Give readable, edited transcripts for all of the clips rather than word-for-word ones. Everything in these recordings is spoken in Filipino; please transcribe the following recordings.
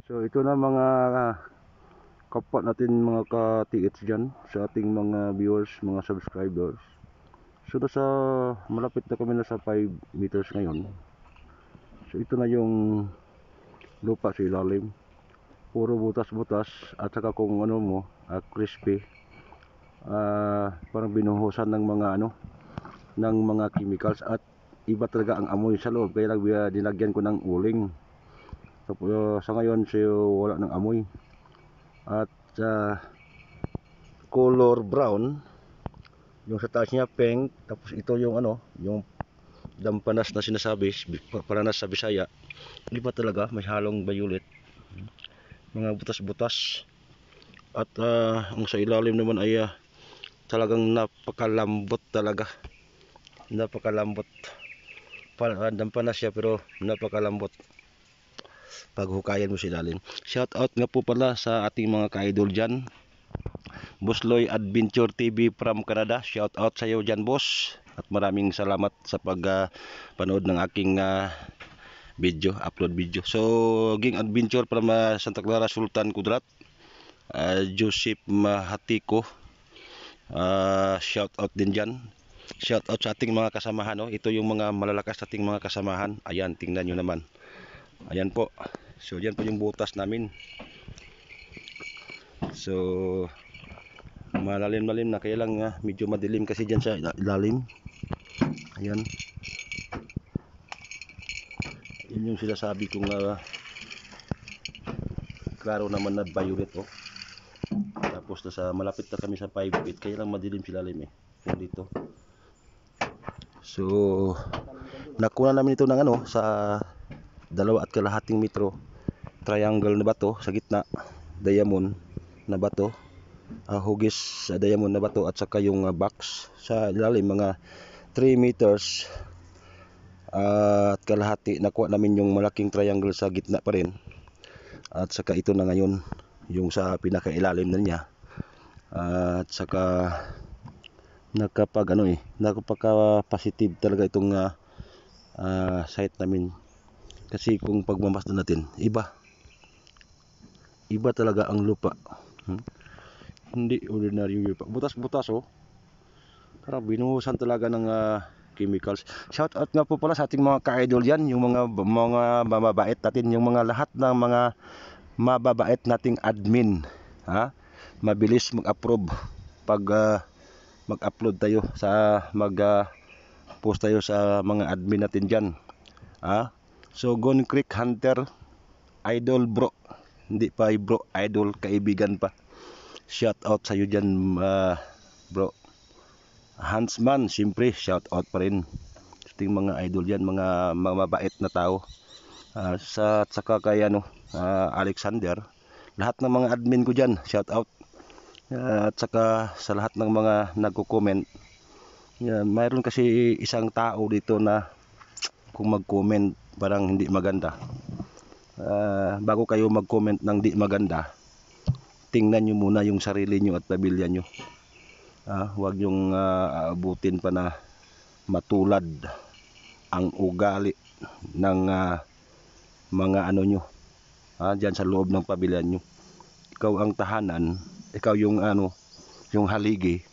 So ito na mga kapwa natin, mga ka-TH dyan, sa ating mga viewers, mga subscribers. So nasa malapit na kami na sa 5 meters ngayon. So ito na yung lupa sa ilalim, puro butas-butas, at saka kung ano mo, crispy, parang binuhusan ng mga ng mga chemicals, at iba talaga ang amoy sa loob, kaya lang dinagyan ko ng uling. So, sa ngayon wala ng amoy, at color brown yung sa taas niya, pink, tapos ito yung yung dampanas na sinasabi, paranas sa Bisaya. Iba talaga, may halong violet, mga butas-butas, at ang sa ilalim naman ay talagang napakalambot talaga, napakalambot. Dampanas siya pero napakalambot pag hukayan mo sa ilalim. Shout out nga po pala sa ating mga ka-idol dyan, Busloy Adventure TV from Canada. Shout out sa iyo dyan, boss, at maraming salamat sa panood ng aking upload video. So ging adventure from Santa Clara, Sultan Kudarat, Joseph Mahatiko, shout out din dyan. Shout out sa ating mga kasamahan, ito yung mga malalakas nating mga kasamahan. Ayan, tingnan nyo naman, ayan po. So yan po yung butas namin. So malalim-lalim na, kaya lang medyo madilim kasi dyan sa ilalim. Ayan, yun yung sinasabi kong klaro naman na violet. Tapos nasa malapit na kami sa 5 feet, kaya lang madilim sa ilalim dito. So nakuha namin ito ng sa 2.5 metro triangle na bato sa gitna, diamond na bato, hugis sa diamond na bato, at saka yung box sa ilalim mga 3 meters at kalahati. Nakuha namin yung malaking triangle sa gitna pa rin, at saka ito na ngayon yung sa pinakailalim na niya. At saka nakapaka-positive talaga itong site namin, kasi kung pagmamasdan natin, iba talaga ang lupa. Hindi ordinary lupa, butas-butas. Parang binuhusan talaga ng chemicals. Shout out nga po pala sa ating mga ka-idol yan, yung mga mababait natin, yung mga lahat ng mga mababait nating admin, mabilis mag-approve pag mag-upload tayo mag-post tayo sa mga admin natin dyan. So Gone Creek Hunter idol bro, hindi pa bro, idol, kaibigan pa. Shout out sa iyo dyan, bro. Huntsman, siyempre shout out pa rin. Ating mga idol yan, mga mabait na tao. Saka kay Alexander, lahat ng mga admin ko dyan, shout out. At saka sa lahat ng mga nagko-comment. Mayroon kasi isang tao dito na kung mag-comment parang hindi maganda, bago kayo mag-comment ng di maganda, tingnan nyo muna yung sarili nyo at pamilya nyo. Huwag yung abutin pa na matulad ang ugali ng mga nyo dyan sa loob ng pamilya nyo. Ikaw ang tahanan, ikaw yung yung haligi,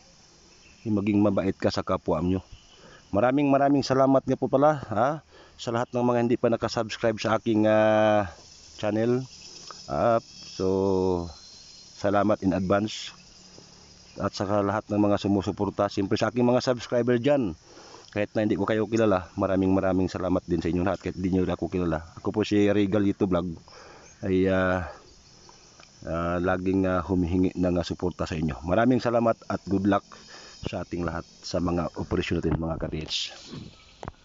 yung maging mabait ka sa kapwa nyo. Maraming salamat nga po pala sa lahat ng mga hindi pa nakasubscribe sa aking channel. So salamat in advance, at saka lahat ng mga sumusuporta siyempre sa aking mga subscriber dyan, kahit na hindi ko kayo kilala. Maraming salamat din sa inyo lahat, kahit hindi nyo ako kilala. Ako po si Regal YouTube Vlog, ay laging humihingi ng suporta sa inyo. Maraming salamat at good luck sa ating lahat sa mga operasyon natin, mga ka-TH.